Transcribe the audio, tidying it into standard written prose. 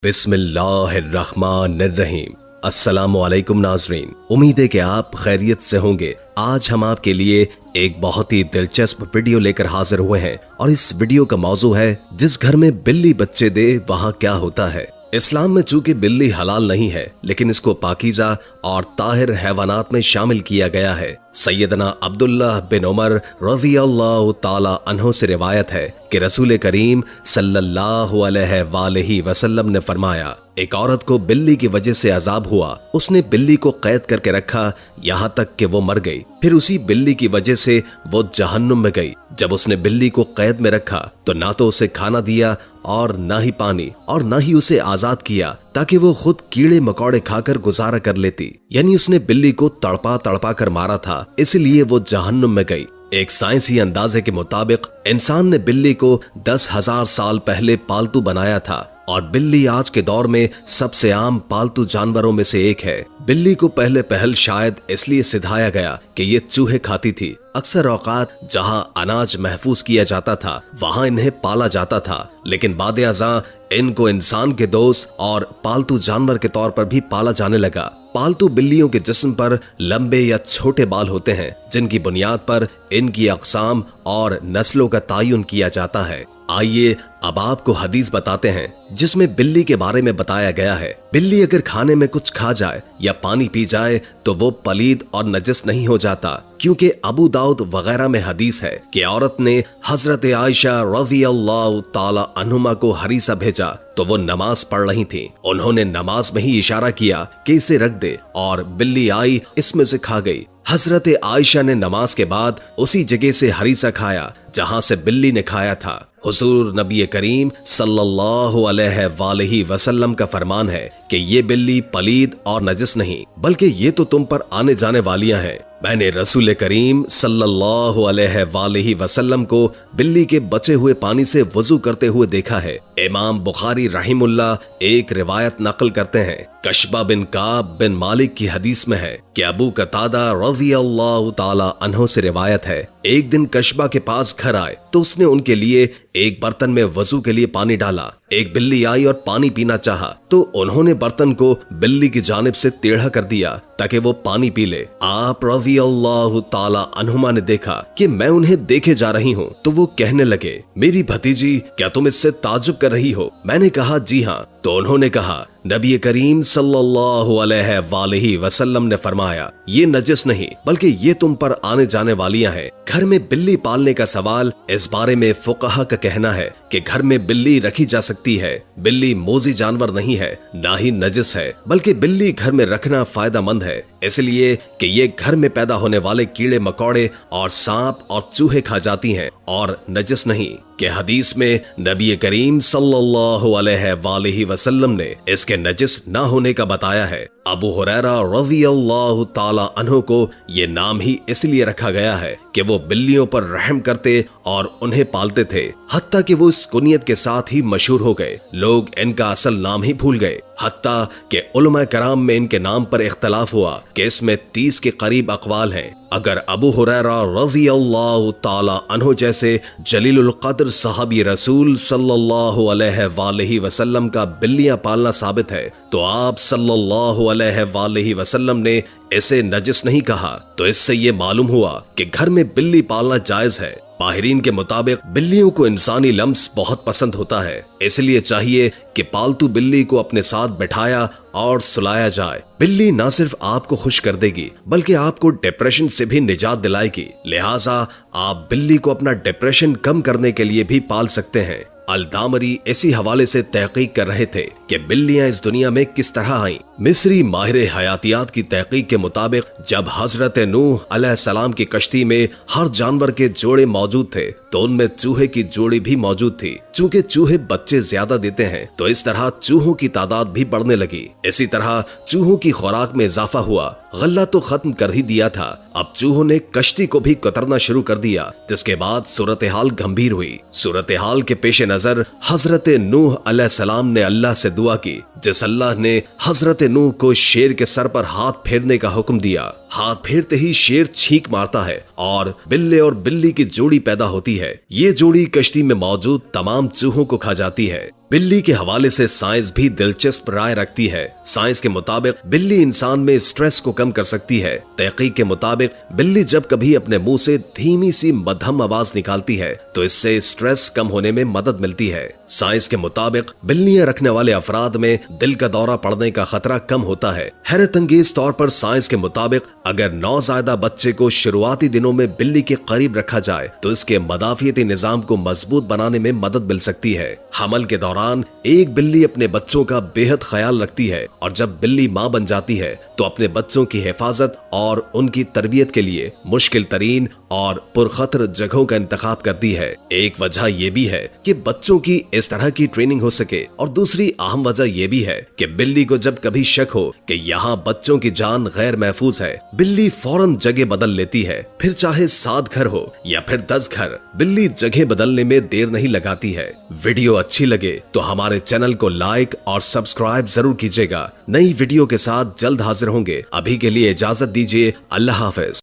बिस्मिल्लाहिर्रहमानिर्रहीम। अस्सलामु अलैकुम नाज़रीन, उम्मीद है कि आप खैरियत से होंगे। आज हम आपके लिए एक बहुत ही दिलचस्प वीडियो लेकर हाजिर हुए हैं और इस वीडियो का मौजू है जिस घर में बिल्ली बच्चे दे वहाँ क्या होता है। इस्लाम में चूंकि बिल्ली हलाल नहीं है, लेकिन इसको पाकीज़ा और ताहिर हैवानात में शामिल किया गया है। सैयदना अब्दुल्लाह बिन उमर रज़ियल्लाहु ताला अन्हु से रिवायत है कि रसूल करीम सल्लल्लाहु अलैहि वसल्लम ने फरमाया, एक औरत को बिल्ली की वजह से अजाब हुआ। उसने बिल्ली को कैद करके रखा यहाँ तक कि वो मर गई। फिर उसी बिल्ली की वजह से वो जहन्नुम में गई। जब उसने बिल्ली को कैद में रखा तो ना तो उसे खाना दिया और ना ही पानी, और ना ही उसे आजाद किया ताकि वो खुद कीड़े मकोड़े खाकर गुजारा कर लेती। यानी उसने बिल्ली को तड़पा तड़पा कर मारा था, इसलिए वो जहन्नुम में गई। एक साइंसी अंदाजे के मुताबिक इंसान ने बिल्ली को 10,000 साल पहले पालतू बनाया था और बिल्ली आज के दौर में सबसे आम पालतू जानवरों में से एक है। बिल्ली को पहले पहल शायद इसलिए सिधाया गया कि ये चूहे खाती थी। अक्सर औकात जहां अनाज महफूज किया जाता था वहां इन्हें पाला जाता था, लेकिन बाद-ए-अज़ां इनको इंसान के दोस्त और पालतू जानवर के तौर पर भी पाला जाने लगा। पालतू बिल्लियों के जिस्म पर लंबे या छोटे बाल होते हैं, जिनकी बुनियाद पर इनकी अक़साम और नस्लों का तयन किया जाता है। आइए अब आपको हदीस बताते हैं जिसमें बिल्ली के बारे में बताया गया है। बिल्ली अगर खाने में कुछ खा जाए या पानी पी जाए तो वो पलीद और नजस नहीं हो जाता, क्योंकि अबू दाऊद वगैरह में हदीस है कि औरत ने हजरत आयशा रज़ियल्लाहु ताला अन्हुमा को हरीसा भेजा तो वो नमाज पढ़ रही थी। उन्होंने नमाज में ही इशारा किया कि इसे रख दे, और बिल्ली आई इसमें से खा गई। हजरत आयशा ने नमाज के बाद उसी जगह से हरीसा खाया जहां से बिल्ली ने खाया था। हुजूर नबी करीम सल्लल्लाहु अलैहि वसल्लम का फरमान है कि ये बिल्ली पलीद और नजस नहीं, बल्कि ये तो तुम पर आने जाने वालियां हैं। मैंने रसूल करीम सल्लल्लाहु अलैहि वसल्लम को बिल्ली के बचे हुए पानी से वजू करते हुए देखा है। इमाम बुखारी रहिमुल्लाह एक रिवायत नकल करते हैं। कशबा बिन काब बिन मालिक की हदीस में है कि अबू कतादा रज़ियल्लाहु ताला अन्हु से रिवायत है, एक दिन कशबा के पास घर आए तो उसने उनके लिए एक बर्तन में वजू के लिए पानी डाला। एक बिल्ली आई और पानी पीना चाहा तो उन्होंने बर्तन को बिल्ली की जानिब से टेढ़ा कर दिया ताकि वो पानी पी ले। आप रज़ियल्लाहु ताला अन्हुमा ने देखा कि मैं उन्हें देखे जा रही हूँ, तो वो कहने लगे, मेरी भतीजी क्या तुम इससे ताज्जुब कर रही हो? मैंने कहा जी हाँ। तो उन्होंने कहा, नबी करीम सल्लल्लाहु अलैहि वसल्लम ने फरमाया, ये नजस नहीं बल्कि ये तुम पर आने जाने वालियां हैं। घर में बिल्ली पालने का सवाल, इस बारे में फुक़हा का कहना है कि घर में बिल्ली रखी जा सकती है। बिल्ली मोजी जानवर नहीं है, ना ही नजस है, बल्कि बिल्ली घर में रखना फायदा मंद है, इसलिए कि ये घर में पैदा होने वाले कीड़े मकोड़े और सांप और चूहे खा जाती हैं, और नजस नहीं। कि हदीस में नबी करीम सल्लल्लाहु अलैहि वसल्लम ने इसके नजस ना होने का बताया है। अबू हुरैरा रज़ियल्लाहु ताला अन्हु को ये नाम ही इसलिए रखा गया है कि वो बिल्लियों पर रहम करते और उन्हें पालते थे, हत्ता कि वो इस कुनियत के साथ ही मशहूर हो गए। लोग इनका असल नाम ही भूल गए, हत्ता कि उलमा कराम में इनके नाम पर इख्तलाफ हुआ कि इसमें 30 के करीब अक़वाल हैं। अगर अबू हुरैरा रज़ियल्लाहु ताला अन्हु जैसे जलीलुल क़द्र सहाबी रसूल सल्लल्लाहु अलैहि वसल्लम का बिल्लियां पालना साबित है, तो आप सल्लल्लाहु अलैहि वसल्लम ने इसे नजस नहीं कहा। तो इससे ये मालूम हुआ कि घर में बिल्ली पालना जायज है। माहिरीन के मुताबिक बिल्लियों को इंसानी लम्स बहुत पसंद होता है, इसलिए चाहिए कि पालतू बिल्ली को अपने साथ बैठाया और सुलाया जाए। बिल्ली न सिर्फ आपको खुश कर देगी बल्कि आपको डिप्रेशन से भी निजात दिलाएगी। लिहाजा आप बिल्ली को अपना डिप्रेशन कम करने के लिए भी पाल सकते हैं। अल-दामरी इसी हवाले से तहकीक कर रहे थे कि बिल्लियां इस दुनिया में किस तरह आईं। मिस्री माहिर हयातियात की तहकीक के मुताबिक जब हजरत नूह अलैहिस्सलाम की कश्ती में हर जानवर के जोड़े मौजूद थे तो उनमें चूहे की जोड़ी भी मौजूद थी। चूंकि चूहे बच्चे ज्यादा देते हैं तो इस तरह चूहों की तादाद भी बढ़ने लगी। इसी तरह चूहों की खुराक में इजाफा हुआ। गल्ला तो खत्म कर ही दिया था, अब चूहों ने कश्ती को भी कतरना शुरू कर दिया, जिसके बाद सूरत हाल गंभीर हुई। सूरत हाल के पेश नजर हजरत नूह अलैहिस्सलाम ने अल्लाह से दुआ की, जिस अल्लाह ने हजरत नूह को शेर के सर पर हाथ फेरने का हुक्म दिया। हाथ फेरते ही शेर छींक मारता है और बिल्ले और बिल्ली की जोड़ी पैदा होती है। ये जोड़ी कश्ती में मौजूद तमाम चूहों को खा जाती है। बिल्ली के हवाले से साइंस भी दिलचस्प राय रखती है। साइंस के मुताबिक बिल्ली इंसान में स्ट्रेस को कम कर सकती है। तहकीक के मुताबिक बिल्ली जब कभी अपने मुंह से धीमी सी मध्यम आवाज निकालती है तो इससे स्ट्रेस कम होने में मदद मिलती है। साइंस के मुताबिक बिल्लियां रखने वाले अफराद में दिल का दौरा पड़ने का खतरा कम होता है। हैरत अंगेज तौर पर साइंस के मुताबिक अगर नौज़ायदा बच्चे को शुरुआती दिनों में बिल्ली के करीब रखा जाए तो इसके मदाफियती निजाम को मजबूत बनाने में मदद मिल सकती है। हमल के दौरान एक बिल्ली अपने बच्चों का बेहद ख्याल रखती है और जब बिल्ली मां बन जाती है तो अपने बच्चों की हिफाजत और उनकी तरबियत के लिए मुश्किल तरीन और पुरखतर जगहों का इंतखाब करती है। एक वजह यह भी है कि बच्चों की इस तरह की ट्रेनिंग हो सके और दूसरी अहम वजह यह भी है कि बिल्ली को जब कभी शक हो कि यहाँ बच्चों की जान गैर महफूज है, बिल्ली फौरन जगह बदल लेती है। फिर चाहे 7 घर हो या फिर 10 घर, बिल्ली जगह बदलने में देर नहीं लगाती है। वीडियो अच्छी लगे तो हमारे चैनल को लाइक और सब्सक्राइब जरूर कीजिएगा। नई वीडियो के साथ जल्द हाजिर होंगे। अभी के लिए इजाजत दीजिए। अल्लाह हाफिज।